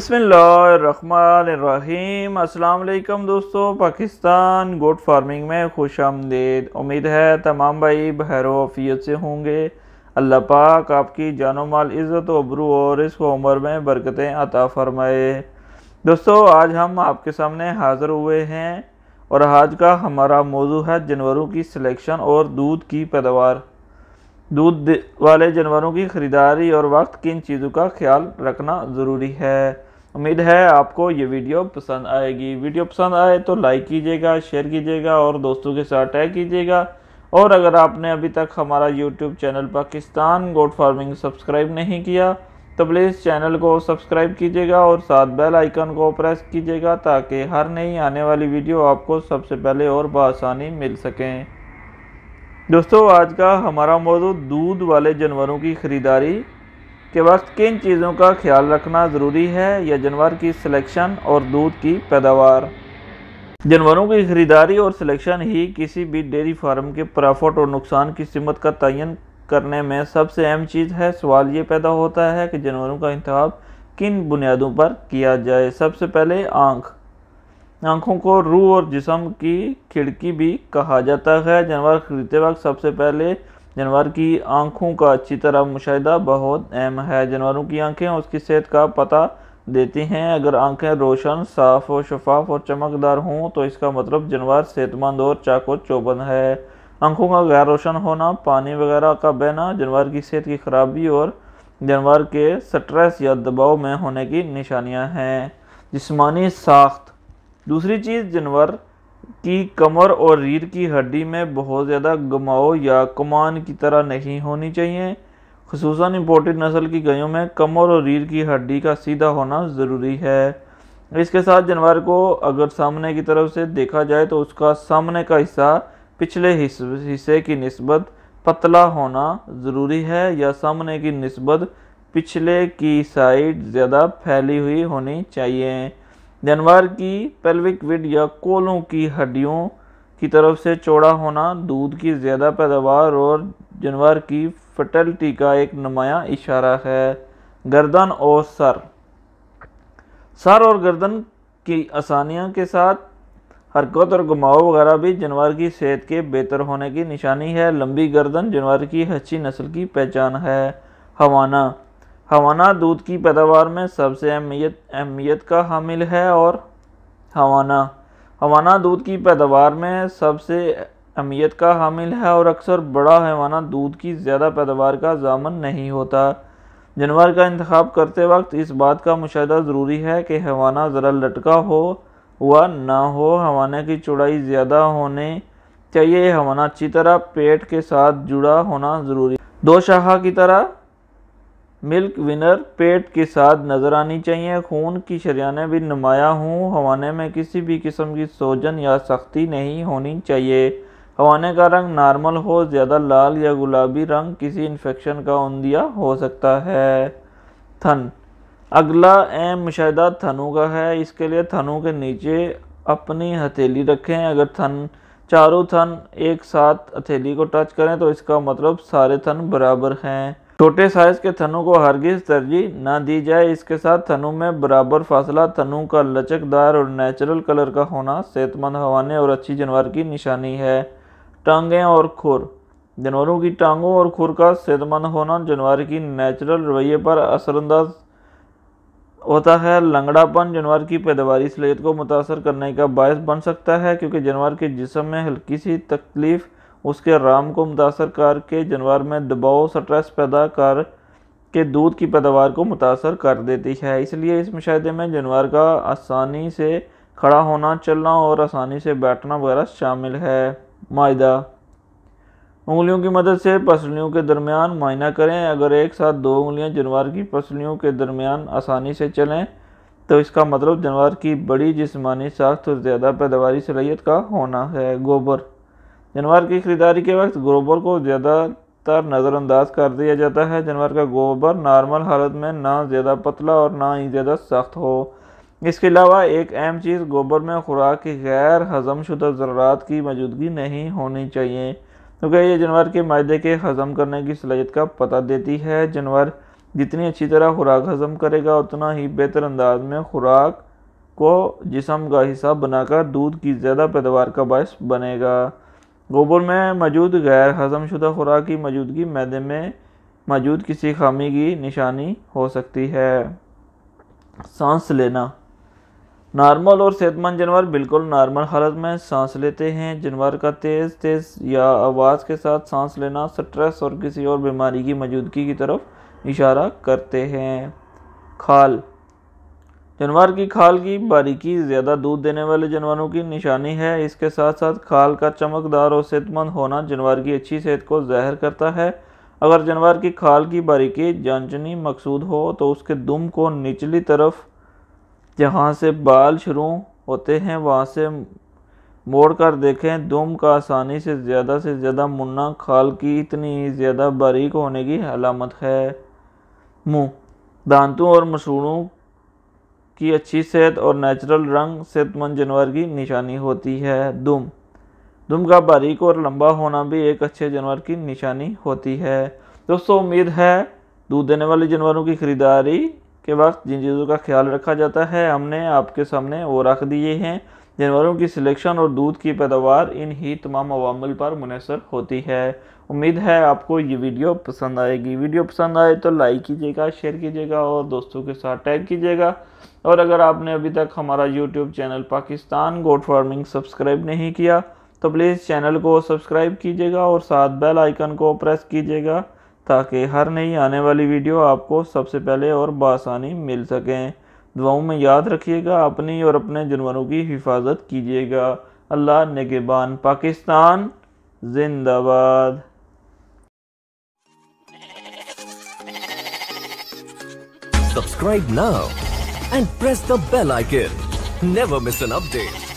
बिस्मिल्लाहिर्रहमानिर्रहीम। अस्सलाम वालेकुम दोस्तों, पाकिस्तान गोट फार्मिंग में खुश आमदीद। उम्मीद है तमाम भाई बहरो आफियत से होंगे। अल्लाह पाक आपकी जानो माल इज़्ज़त अबरू और इस उम्र में बरकतें अता फरमाए। दोस्तों, आज हम आपके सामने हाज़िर हुए हैं और आज का हमारा मौजू है जानवरों की सिलेक्शन और दूध की पैदावार। दूध वाले जानवरों की ख़रीदारी और वक्त किन चीज़ों का ख्याल रखना ज़रूरी है। उम्मीद है आपको ये वीडियो पसंद आएगी। वीडियो पसंद आए तो लाइक कीजिएगा, शेयर कीजिएगा और दोस्तों के साथ टैग कीजिएगा। और अगर आपने अभी तक हमारा YouTube channel Pakistan goat farming subscribe नहीं किया तो प्लीज़ चैनल को सब्सक्राइब कीजिएगा और साथ बेल आइकन को प्रेस कीजिएगा ताकि हर नई आने वाली वीडियो आपको सबसे पहले और बआसानी मिल सकें। दोस्तों, आज का हमारा मौजू दूध वाले जानवरों की ख़रीदारी के वक्त किन चीज़ों का ख्याल रखना ज़रूरी है या जानवर की सिलेक्शन और दूध की पैदावार। जानवरों की ख़रीदारी और सिलेक्शन ही किसी भी डेयरी फार्म के प्रॉफिट और नुकसान की सीमत का तयन करने में सबसे अहम चीज़ है। सवाल ये पैदा होता है कि जानवरों का इंतखाब किन बुनियादों पर किया जाए। सबसे पहले आँखों को रूह और जिस्म की खिड़की भी कहा जाता है। जानवर खरीदते वक्त सबसे पहले जानवर की आँखों का अच्छी तरह मुशाहिदा बहुत अहम है। जानवरों की आँखें उसकी सेहत का पता देती हैं। अगर आँखें रोशन, साफ और शफाफ और चमकदार हों तो इसका मतलब जानवर सेहतमंद और चाको चौबंद है। आँखों का गैर रोशन होना, पानी वगैरह का बहना जानवर की सेहत की खराबी और जानवर के स्ट्रेस या दबाव में होने की निशानियाँ हैं। जिस्मानी साख्त, दूसरी चीज़, जानवर की कमर और रीढ़ की हड्डी में बहुत ज़्यादा घुमाव या कमान की तरह नहीं होनी चाहिए। खुसूसन इंपोर्टेड नस्ल की गायों में कमर और रीढ़ की हड्डी का सीधा होना ज़रूरी है। इसके साथ जानवर को अगर सामने की तरफ से देखा जाए तो उसका सामने का हिस्सा पिछले हिस्से की निस्बत पतला होना ज़रूरी है या सामने की निस्बत पिछले की साइड ज़्यादा फैली हुई होनी चाहिए। जानवर की पेल्विक विड या कोलों की हड्डियों की तरफ से चौड़ा होना दूध की ज़्यादा पैदावार और जानवर की फर्टिलिटी का एक नुमायाँ इशारा है। गर्दन और सर और गर्दन की आसानियों के साथ हरकत और घुमाव वगैरह भी जानवर की सेहत के बेहतर होने की निशानी है। लंबी गर्दन जानवर की अच्छी नस्ल की पहचान है। हवाना दूध की पैदावार में सबसे अहमियत का हामिल है और हवाना दूध की पैदावार में सबसे अहमियत का हामिल है और अक्सर बड़ा हवाना दूध की ज़्यादा पैदावार का ज़ामन नहीं होता। जानवर का इंतखाब करते वक्त इस बात का मुशाहिदा ज़रूरी है कि हवाना ज़रा लटका हुआ ना हो। हवाने की चौड़ाई ज़्यादा होने चाहिए। हवाना अच्छी तरह पेट के साथ जुड़ा होना ज़रूरी। दो शाखा की तरह मिल्क विनर पेट के साथ नज़र आनी चाहिए। खून की शरियानें भी नुमायाँ हों। हवाने में किसी भी किस्म की सोजन या सख्ती नहीं होनी चाहिए। हवाने का रंग नॉर्मल हो, ज़्यादा लाल या गुलाबी रंग किसी इन्फेक्शन का उंदिया हो सकता है। थन, अगला अहम मुशाहिदा थनों का है। इसके लिए थनों के नीचे अपनी हथेली रखें। अगर चारों थन एक साथ हथेली को टच करें तो इसका मतलब सारे थन बराबर हैं। छोटे साइज के थनों को हरगिज़ तरजीह ना दी जाए। इसके साथ थनों में बराबर फासला, थनों का लचकदार और नेचुरल कलर का होना सेहतमंद हवाने और अच्छी जानवर की निशानी है। टांगें और खुर, जानवरों की टांगों और खुर का सेहतमंद होना जानवर की नेचुरल रवैये पर असरअंदाज होता है। लंगड़ापन जानवर की पैदावारी सलाहियत को मुतासर करने का बायस बन सकता है क्योंकि जानवर के जिस्म में हल्की सी तकलीफ उसके आराम को मुतासर करके जानवर में दबाव, स्ट्रेस पैदा कर के दूध की पैदावार को मुतासर कर देती है। इसलिए इस मुशाहिदे में जानवर का आसानी से खड़ा होना, चलना और आसानी से बैठना वगैरह शामिल है। मायदा, उंगलियों की मदद से पसलियों के दरमियान मायना करें। अगर एक साथ दो उंगलियां जानवर की पसलियों के दरमियान आसानी से चलें तो इसका मतलब जानवर की बड़ी जिस्मानी साख्त और ज़्यादा पैदावारी सलाहियत का होना है। गोबर, जानवर की खरीदारी के वक्त गोबर को ज़्यादातर नज़रअंदाज कर दिया जाता है। जानवर का गोबर नॉर्मल हालत में ना ज़्यादा पतला और ना ही ज़्यादा सख्त हो। इसके अलावा एक अहम चीज़, गोबर में खुराक की गैर हज़म शुदा ज़रात की मौजूदगी नहीं होनी चाहिए क्योंकि ये जानवर के मादे के हज़म करने की सलाहियत का पता देती है। जानवर जितनी अच्छी तरह खुराक हजम करेगा उतना ही बेहतर अंदाज में खुराक को जिस्म का हिस्सा बनाकर दूध की ज़्यादा पैदावार का बायस बनेगा। गोबर में मौजूद गैर हजमशुदा खुराक की मौजूदगी मैदे में मौजूद किसी खामी की निशानी हो सकती है। सांस लेना। नॉर्मल और सेहतमंद जानवर बिल्कुल नॉर्मल हालत में सांस लेते हैं। जानवर का तेज़ तेज़ या आवाज़ के साथ सांस लेना स्ट्रेस और किसी और बीमारी की मौजूदगी की तरफ इशारा करते हैं। खाल। जानवर की खाल की बारीकी ज़्यादा दूध देने वाले जानवरों की निशानी है। इसके साथ साथ खाल का चमकदार और सेहतमंद होना जानवर की अच्छी सेहत को ज़ाहिर करता है। अगर जानवर की खाल की बारीकी जांचनी मकसूद हो तो उसके दुम को निचली तरफ जहाँ से बाल शुरू होते हैं वहाँ से मोड़ कर देखें। दुम का आसानी से ज़्यादा मुड़ना खाल की इतनी ज़्यादा बारीक होने की अलामत है। मुँह। दांतों और मसूड़ों की अच्छी सेहत और नेचुरल रंग सेहतमंद जानवर की निशानी होती है। दुम का बारीक और लंबा होना भी एक अच्छे जानवर की निशानी होती है। दोस्तों, उम्मीद है दूध देने वाले जानवरों की खरीदारी के वक्त जिन चीज़ों का ख्याल रखा जाता है हमने आपके सामने वो रख दिए हैं। जानवरों की सिलेक्शन और दूध की पैदावार इन ही तमाम अवामिल पर मुनहसर होती है। उम्मीद है आपको ये वीडियो पसंद आएगी। वीडियो पसंद आए तो लाइक कीजिएगा, शेयर कीजिएगा और दोस्तों के साथ टैग कीजिएगा। और अगर आपने अभी तक हमारा YouTube channel Pakistan goat farming subscribe नहीं किया तो प्लीज़ चैनल को सब्सक्राइब कीजिएगा और साथ बेल आइकन को प्रेस कीजिएगा ताकि हर नई आने वाली वीडियो आपको सबसे पहले और बआसानी मिल सकें। दुआओं में याद रखिएगा, अपनी और अपने जानवरों की हिफाजत कीजिएगा। अल्लाह निगहबान। पाकिस्तान जिंदाबाद। Subscribe now and press the bell icon. Never miss an update.